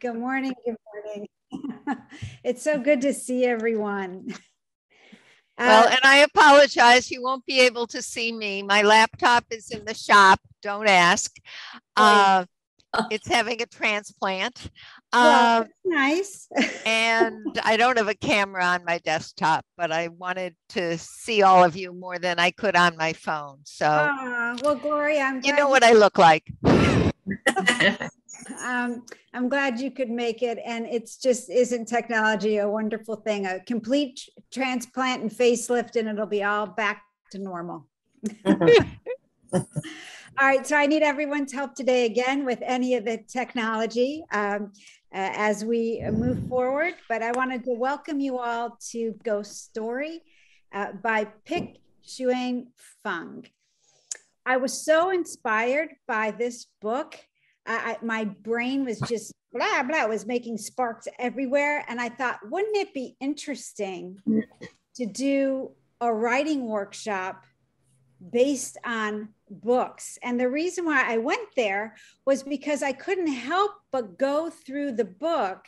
Good morning. Good morning. It's so good to see everyone. Well, and I apologize. You won't be able to see me. My laptop is in the shop. Don't ask. It's having a transplant. Well, nice. And I don't have a camera on my desktop, but I wanted to see all of you more than I could on my phone. So, well, Gloria, I'm glad you know what I look like. I'm glad you could make it. And it's just, isn't technology a wonderful thing? A complete transplant and facelift, and it'll be all back to normal. All right, so I need everyone's help today again with any of the technology as we move forward. But I wanted to welcome you all to Ghost Story by Pik Shuen Fung. I was so inspired by this book. My brain was just blah, blah, it was making sparks everywhere. And I thought, wouldn't it be interesting to do a writing workshop based on books? And the reason why I went there was because I couldn't help but go through the book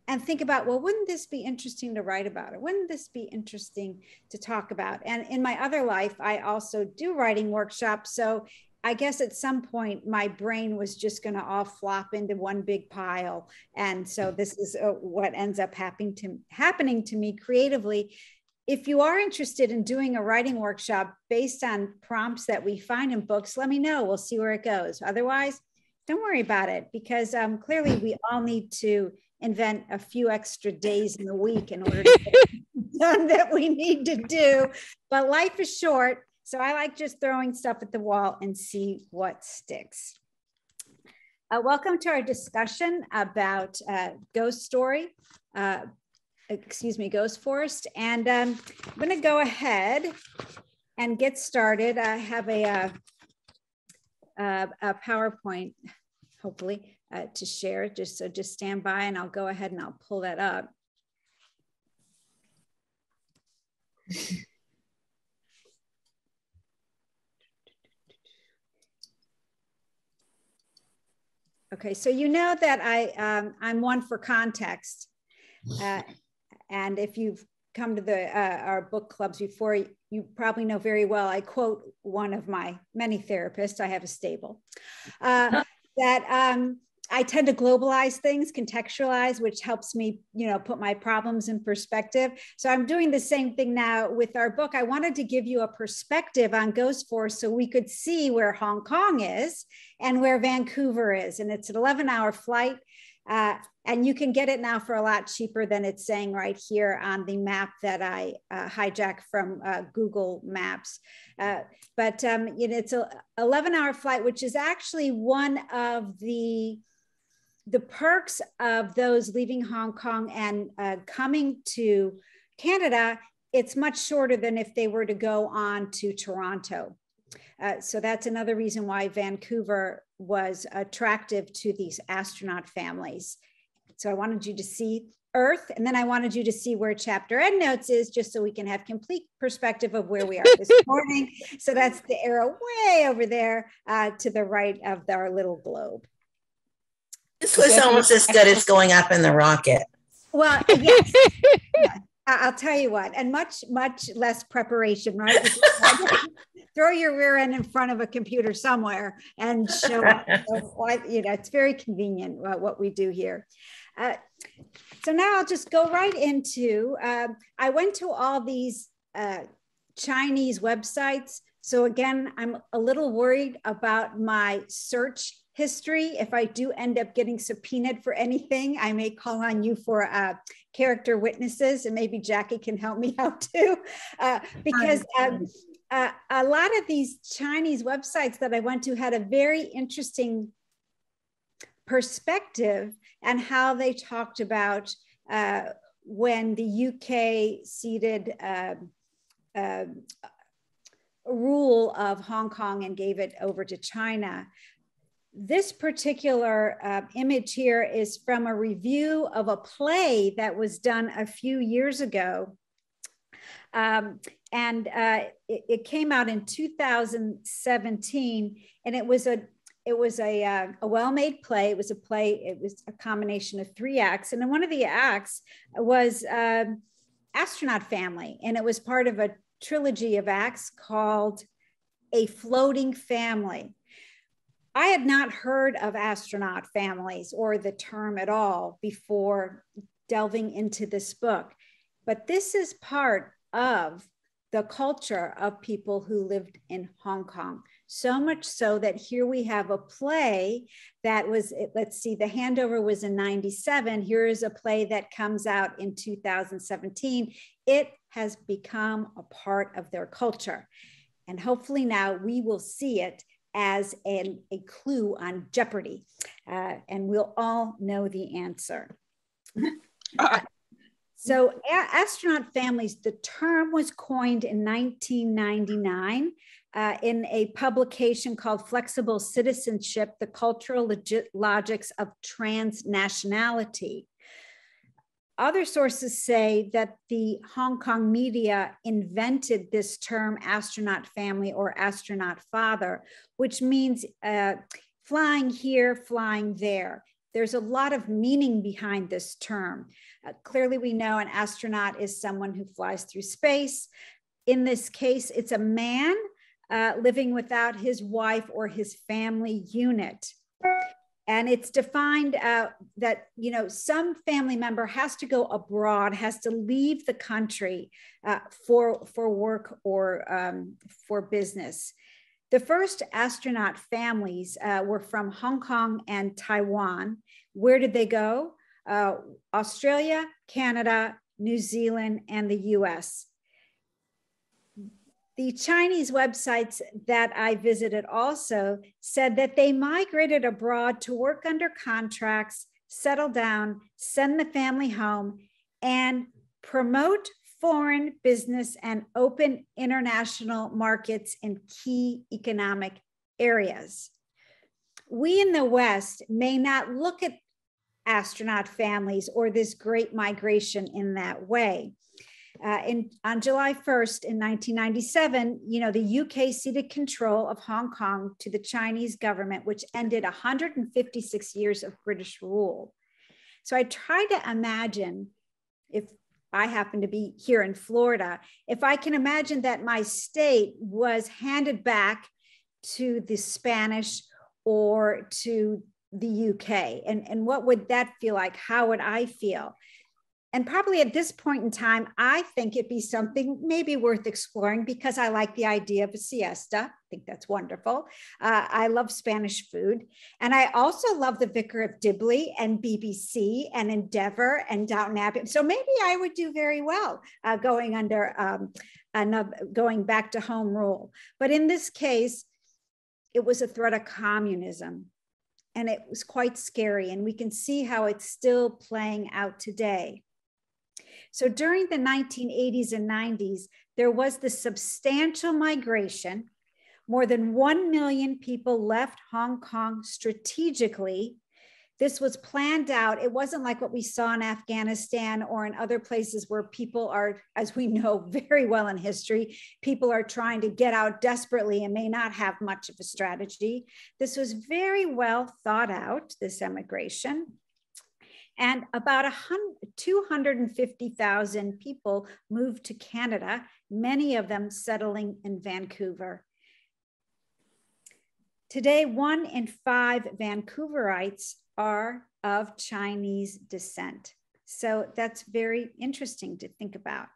and think about, well, wouldn't this be interesting to write about? Or wouldn't this be interesting to talk about? And in my other life, I also do writing workshops. So I guess at some point my brain was just going to all flop into one big pile. And so this is what ends up happening to me creatively. If you are interested in doing a writing workshop based on prompts that we find in books, let me know. We'll see where it goes. Otherwise, don't worry about it, because clearly we all need to invent a few extra days in the week in order to get done that we need to do. But life is short, so I like just throwing stuff at the wall and see what sticks. Welcome to our discussion about Ghost Story. Ghost Forest. And I'm going to go ahead and get started. I have a PowerPoint, hopefully, to share. So just stand by and I'll go ahead and I'll pull that up. Okay, so you know that I'm one for context. And if you've come to our book clubs before, you probably know very well, I quote one of my many therapists, I have a stable, that I tend to globalize things, contextualize, which helps me, put my problems in perspective. So I'm doing the same thing now with our book. I wanted to give you a perspective on Ghost Force so we could see where Hong Kong is and where Vancouver is. And it's an 11-hour flight. And you can get it now for a lot cheaper than it's saying right here on the map that I hijacked from Google Maps. But it's an 11-hour flight, which is actually one of the perks of those leaving Hong Kong and coming to Canada. It's much shorter than if they were to go on to Toronto. So that's another reason why Vancouver was attractive to these astronaut families. So I wanted you to see Earth, and then I wanted you to see where chapter endnotes is, just so we can have complete perspective of where we are this morning. So that's the arrow way over there to the right of our little globe. This was almost as good as going up in the rocket. Well, yes. Yeah. I'll tell you what, and much, much less preparation, right? Throw your rear end in front of a computer somewhere and show up. So, it's very convenient what we do here. So now I'll just go right into, I went to all these Chinese websites. So again, I'm a little worried about my search history. If I do end up getting subpoenaed for anything, I may call on you for character witnesses, and maybe Jackie can help me out too, because a lot of these Chinese websites that I went to had a very interesting perspective and how they talked about when the UK ceded rule of Hong Kong and gave it over to China. This particular image here is from a review of a play that was done a few years ago. It came out in 2017, and it was it was a well-made play. It was a play. It was a combination of 3 acts. And then one of the acts was Astronaut Family. And it was part of a trilogy of acts called A Floating Family. I had not heard of astronaut families or the term at all before delving into this book. But this is part of the culture of people who lived in Hong Kong. So much so that here we have a play that was, let's see, the handover was in 97. Here is a play that comes out in 2017. It has become a part of their culture. And hopefully now we will see it as a clue on Jeopardy. And we'll all know the answer. So astronaut families, the term was coined in 1999 in a publication called Flexible Citizenship, the Cultural Logics of Transnationality. Other sources say that the Hong Kong media invented this term astronaut family or astronaut father, which means flying here, flying there. There's a lot of meaning behind this term. Clearly, we know an astronaut is someone who flies through space. In this case, it's a man living without his wife or his family unit. And it's defined that, you know, some family member has to go abroad, has to leave the country for work or for business. The first astronaut families were from Hong Kong and Taiwan. Where did they go? Australia, Canada, New Zealand, and the US. The Chinese websites that I visited also said that they migrated abroad to work under contracts, settle down, send the family home, and promote foreign business and open international markets in key economic areas. We in the West may not look at astronaut families or this great migration in that way. On July 1st in 1997, you know, the UK ceded control of Hong Kong to the Chinese government, which ended 156 years of British rule. So I tried to imagine, if I happen to be here in Florida, if I can imagine that my state was handed back to the Spanish or to the UK, and what would that feel like? How would I feel? And probably at this point in time, I think it'd be something maybe worth exploring because I like the idea of a siesta. I think that's wonderful. I love Spanish food. And I also love the Vicar of Dibley and BBC and Endeavour and Downton Abbey. So maybe I would do very well going back to home rule. But in this case, it was a threat of communism. And it was quite scary. And we can see how it's still playing out today. So during the 1980s and 90s, there was the substantial migration. More than 1 million people left Hong Kong strategically. This was planned out. It wasn't like what we saw in Afghanistan or in other places where people are, as we know very well in history, people are trying to get out desperately and may not have much of a strategy. This was very well thought out, this emigration. And about 250,000 people moved to Canada, many of them settling in Vancouver. Today, 1 in 5 Vancouverites are of Chinese descent. So that's very interesting to think about.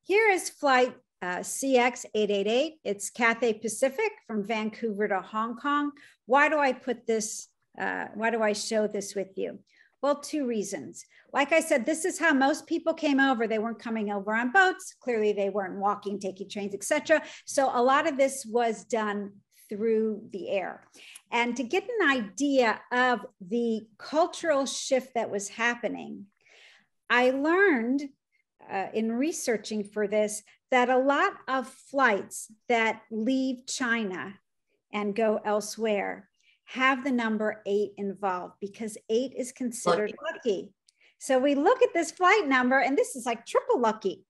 Here is flight CX-888. It's Cathay Pacific from Vancouver to Hong Kong. Why do I put this, why do I show this with you? Well, 2 reasons. Like I said, this is how most people came over. They weren't coming over on boats. Clearly, they weren't walking, taking trains, etc. So a lot of this was done through the air. And to get an idea of the cultural shift that was happening, I learned in researching for this that a lot of flights that leave China and go elsewhere have the number 8 involved because 8 is considered lucky. So we look at this flight number and this is like triple lucky.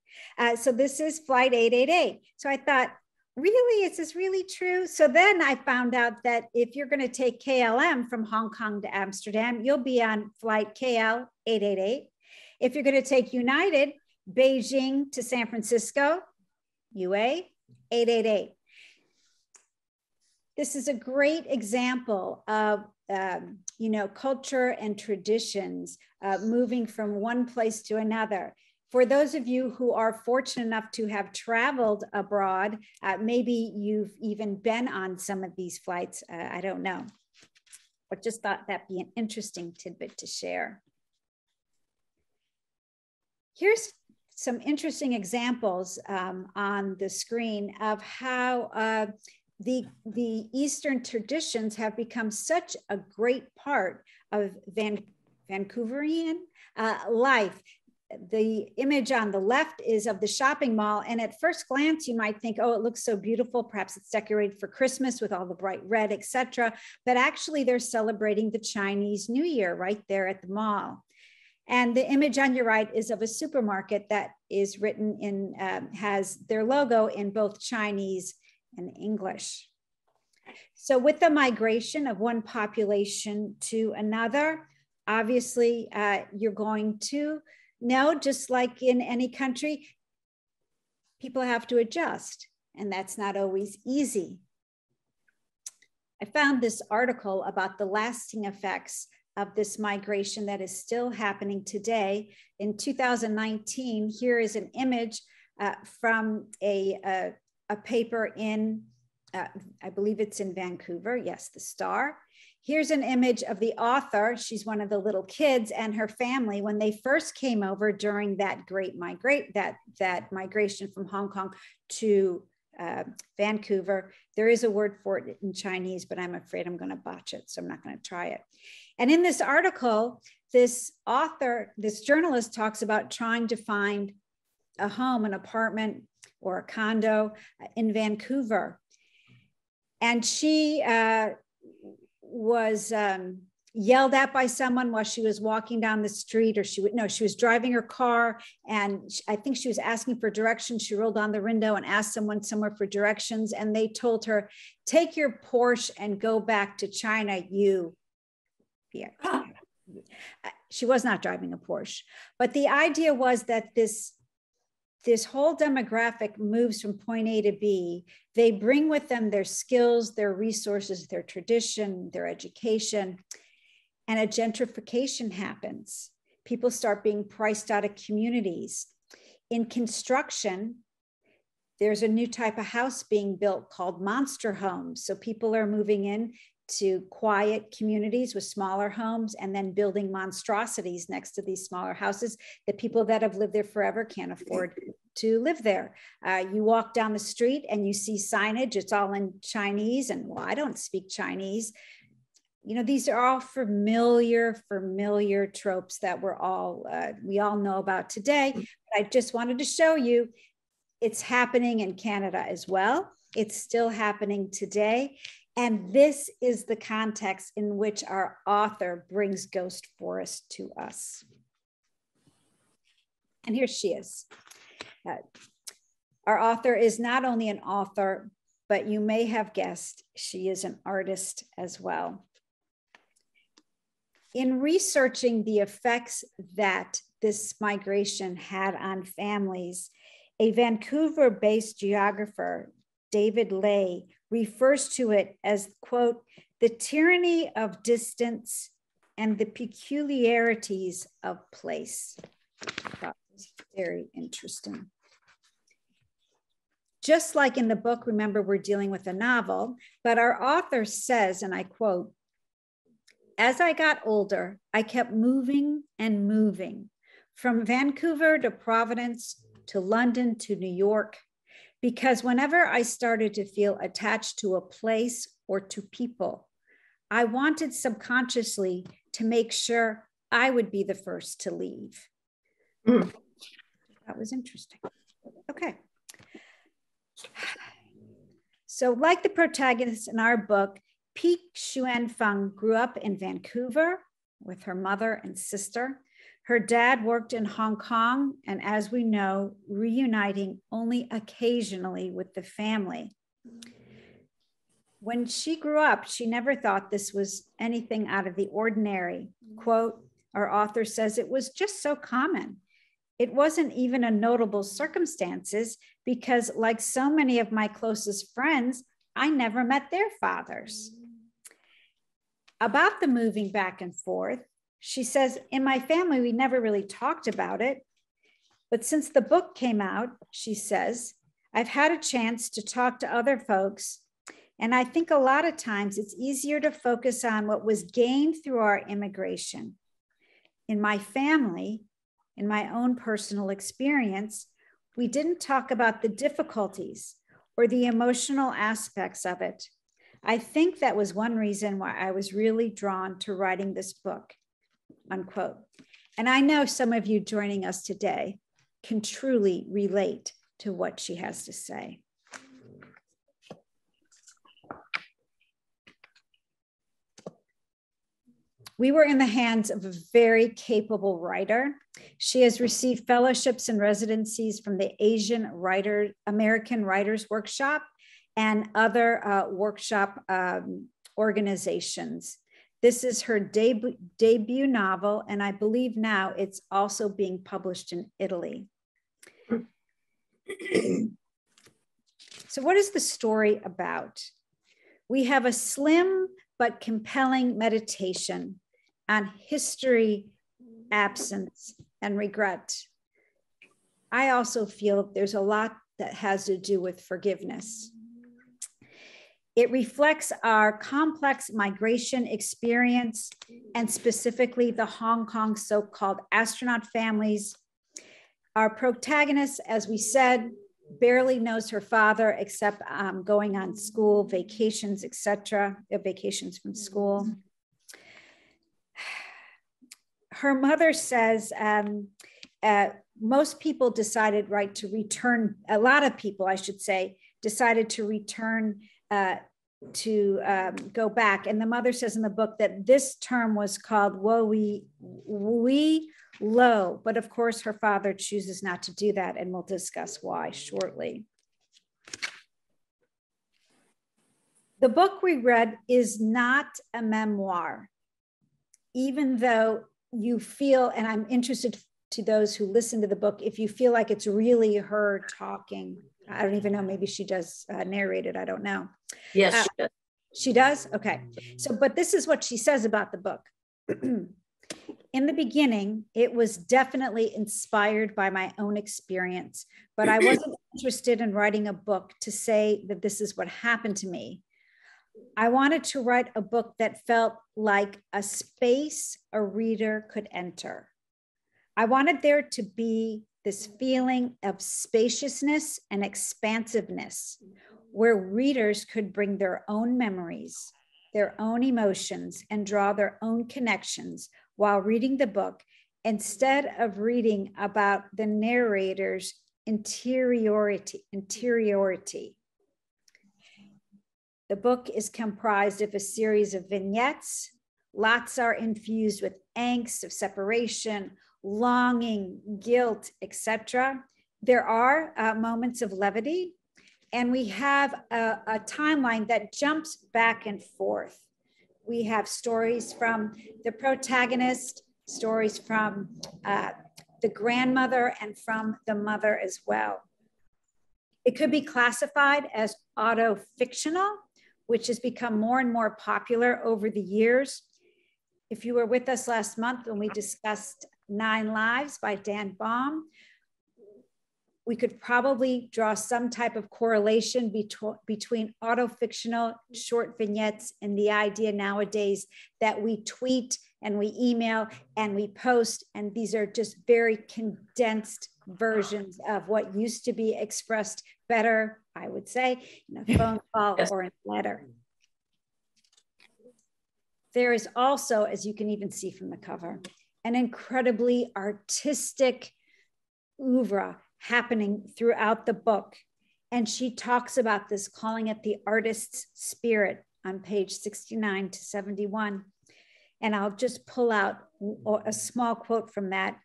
So this is flight 888. So I thought, really, is this really true? So then I found out that if you're going to take KLM from Hong Kong to Amsterdam, you'll be on flight KL 888. If you're going to take United, Beijing to San Francisco, UA 888. This is a great example of culture and traditions moving from one place to another. For those of you who are fortunate enough to have traveled abroad, maybe you've even been on some of these flights. I don't know, but just thought that'd be an interesting tidbit to share. Here's some interesting examples on the screen of how the Eastern traditions have become such a great part of Vancouverian life. The image on the left is of the shopping mall. And at first glance, you might think, oh, it looks so beautiful. Perhaps it's decorated for Christmas with all the bright red, etc. But actually they're celebrating the Chinese New Year right there at the mall. And the image on your right is of a supermarket that is written in, has their logo in both Chinese and English. So with the migration of one population to another, obviously you're going to know, just like in any country, people have to adjust, and that's not always easy. I found this article about the lasting effects of this migration that is still happening today. In 2019, here is an image from a paper in, I believe it's in Vancouver, yes, the Star. Here's an image of the author. She's one of the little kids and her family when they first came over during that great migration from Hong Kong to Vancouver. There is a word for it in Chinese, but I'm afraid I'm going to botch it, so I'm not going to try it. And in this article, this author, this journalist talks about trying to find a home, an apartment, or a condo in Vancouver. And she was yelled at by someone while she was walking down the street, or she was driving her car, and I think she was asking for directions. She rolled down the window and asked someone somewhere for directions, and they told her, take your Porsche and go back to China, you. Yeah. She was not driving a Porsche, but the idea was that this whole demographic moves from point A to B. They bring with them their skills, their resources, their tradition, their education, and a gentrification happens. People start being priced out of communities. In construction, there's a new type of house being built called monster homes. So people are moving in to quiet communities with smaller homes and then building monstrosities next to these smaller houses that people that have lived there forever can't afford to live there. You walk down the street and you see signage, it's all in Chinese, and well, I don't speak Chinese. You know, these are all familiar tropes that we all know about today. But I just wanted to show you it's happening in Canada as well. It's still happening today. And this is the context in which our author brings Ghost Forest to us. And here she is. Our author is not only an author, but you may have guessed she is an artist as well. In researching the effects that this migration had on families, a Vancouver-based geographer, David Lay, refers to it as, quote, the tyranny of distance and the peculiarities of place. That was very interesting. Just like in the book, remember, we're dealing with a novel, but our author says, and I quote, as I got older, I kept moving and moving from Vancouver to Providence to London to New York, because whenever I started to feel attached to a place or to people, I wanted subconsciously to make sure I would be the first to leave. Mm. That was interesting. Okay. So like the protagonist in our book, Pik Shuen Fung grew up in Vancouver with her mother and sister. Her dad worked in Hong Kong, and as we know, reuniting only occasionally with the family. When she grew up, she never thought this was anything out of the ordinary. Quote, our author says it was just so common. It wasn't even a notable circumstances because, like so many of my closest friends, I never met their fathers. About the moving back and forth, she says, in my family, we never really talked about it. But since the book came out, she says, I've had a chance to talk to other folks. And I think a lot of times it's easier to focus on what was gained through our immigration. In my family, in my own personal experience, we didn't talk about the difficulties or the emotional aspects of it. I think that was one reason why I was really drawn to writing this book, unquote. And I know some of you joining us today can truly relate to what she has to say. We were in the hands of a very capable writer. She has received fellowships and residencies from the American Writers Workshop and other workshop organizations. This is her debut novel, and I believe now it's also being published in Italy. So what is the story about? We have a slim but compelling meditation on history, absence, and regret. I also feel there's a lot that has to do with forgiveness. It reflects our complex migration experience, and specifically the Hong Kong so-called astronaut families. Our protagonist, as we said, barely knows her father except going on school vacations, etc., vacations from school. Her mother says most people decided, right, to return, a lot of people, I should say, decided to return to go back. And the mother says in the book that this term was called low, but of course her father chooses not to do that, and we'll discuss why shortly. The book we read is not a memoir, even though you feel, and I'm interested to those who listen to the book, if you feel like it's really her talking. I don't even know, maybe she does narrate it, I don't know. Yes, she does. She does? Okay. So, but this is what she says about the book. In the beginning, it was definitely inspired by my own experience, but I wasn't interested in writing a book to say that this is what happened to me. I wanted to write a book that felt like a space a reader could enter. I wanted there to be this feeling of spaciousness and expansiveness where readers could bring their own memories, their own emotions, and draw their own connections while reading the book, instead of reading about the narrator's interiority. The book is comprised of a series of vignettes. Lots are infused with angst of separation, longing, guilt, etc. There are moments of levity, and we have a timeline that jumps back and forth. We have stories from the protagonist, stories from the grandmother, and from the mother as well. It could be classified as auto-fictional, which has become more and more popular over the years. If you were with us last month when we discussed 9 Lives by Dan Baum, we could probably draw some type of correlation between auto-fictional short vignettes and the idea nowadays that we tweet and we email and we post, and these are just very condensed versions of what used to be expressed better, I would say, in a phone call or in a letter. There is also, as you can even see from the cover, an incredibly artistic oeuvre happening throughout the book. And she talks about this, calling it the artist's spirit on page 69 to 71. And I'll just pull out a small quote from that.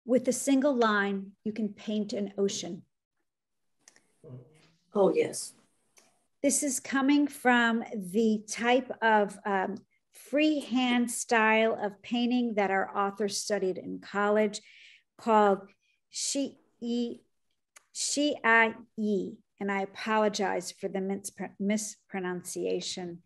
With a single line, you can paint an ocean. Oh, yes. This is coming from the type of freehand style of painting that our author studied in college called Shi'ai. And I apologize for the mispronunciation.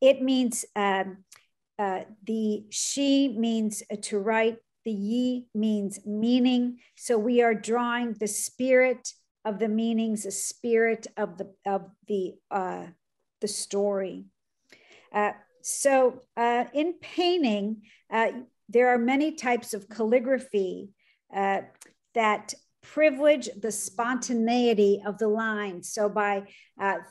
It means, the shi means to write, the yi means meaning. So we are drawing the spirit of the meanings, the spirit of the story. So in painting, there are many types of calligraphy that privilege the spontaneity of the line. So by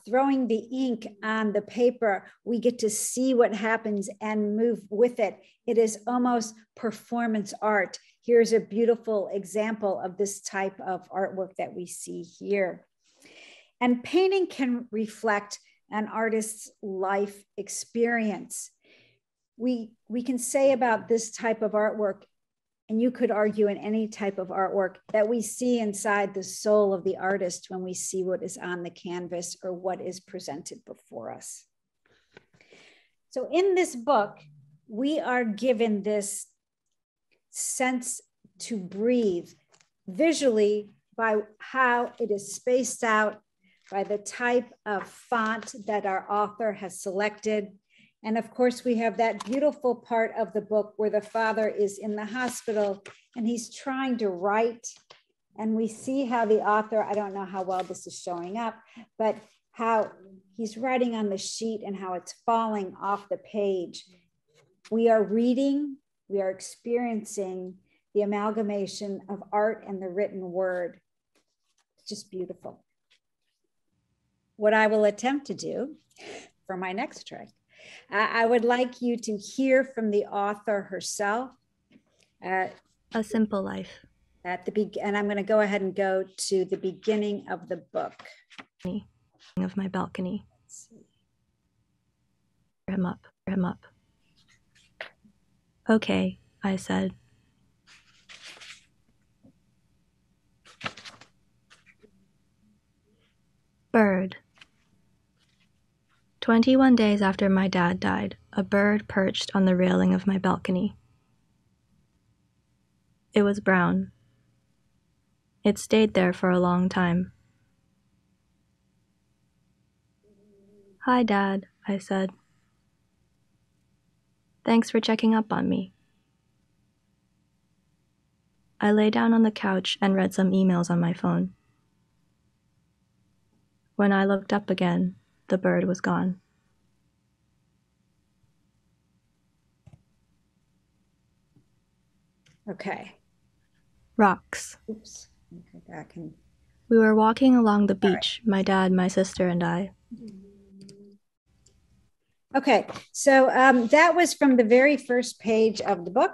throwing the ink on the paper, we get to see what happens and move with it. It is almost performance art. Here's a beautiful example of this type of artwork that we see here. And painting can reflect an artist's life experience. We can say about this type of artwork, and you could argue in any type of artwork, that we see inside the soul of the artist when we see what is on the canvas or what is presented before us. So in this book, we are given this sense to breathe visually by how it is spaced out, by the type of font that our author has selected. And of course, we have that beautiful part of the book where the father is in the hospital and he's trying to write. And we see how the author, I don't know how well this is showing up, but how he's writing on the sheet and how it's falling off the page. We are reading, we are experiencing the amalgamation of art and the written word. It's just beautiful. What I will attempt to do for my next trick, I would like you to hear from the author herself. A Simple Life. And I'm going to go ahead and go to the beginning of the book. Of my balcony. Him up. Okay, I said. Bird. 21 days after my dad died, a bird perched on the railing of my balcony. It was brown. It stayed there for a long time. Hi, Dad, I said. Thanks for checking up on me. I lay down on the couch and read some emails on my phone. When I looked up again, the bird was gone. Okay. Rocks. Oops. Go back and... We were walking along the beach, my dad, my sister, and I. Okay, so that was from the very first page of the book,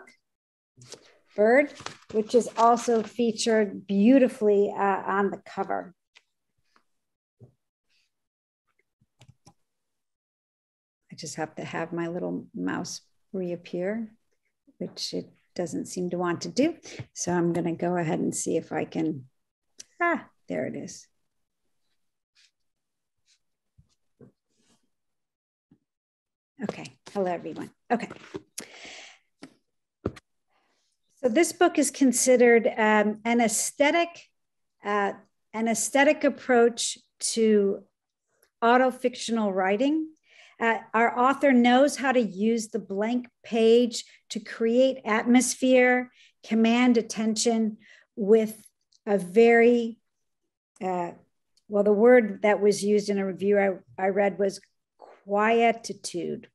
Bird, which is also featured beautifully on the cover. I just have to have my little mouse reappear, which it doesn't seem to want to do. So I'm going to go ahead and see if I can, there it is. Okay, hello everyone. Okay. So this book is considered an aesthetic approach to autofictional writing. Our author knows how to use the blank page to create atmosphere, command attention with a very, well, the word that was used in a review I read was quietude,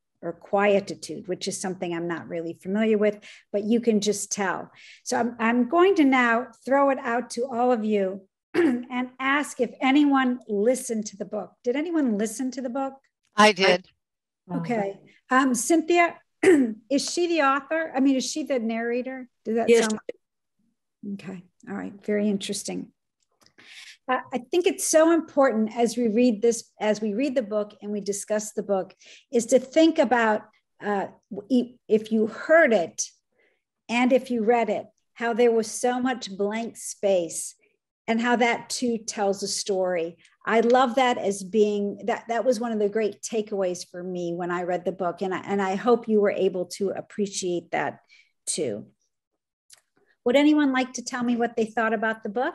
which is something I'm not really familiar with, but you can just tell. So I'm going to now throw it out to all of you and ask if anyone listened to the book. Did anyone listen to the book? I did. Okay. Cynthia, is she the author? I mean, is she the narrator? Does that Yes. sound? Okay. All right. Very interesting. I think it's so important as we read the book and we discuss the book, is to think about if you heard it and if you read it, how there was so much blank space and how that too tells a story. I love that as being, that was one of the great takeaways for me when I read the book. And I hope you were able to appreciate that too. Would anyone like to tell me what they thought about the book?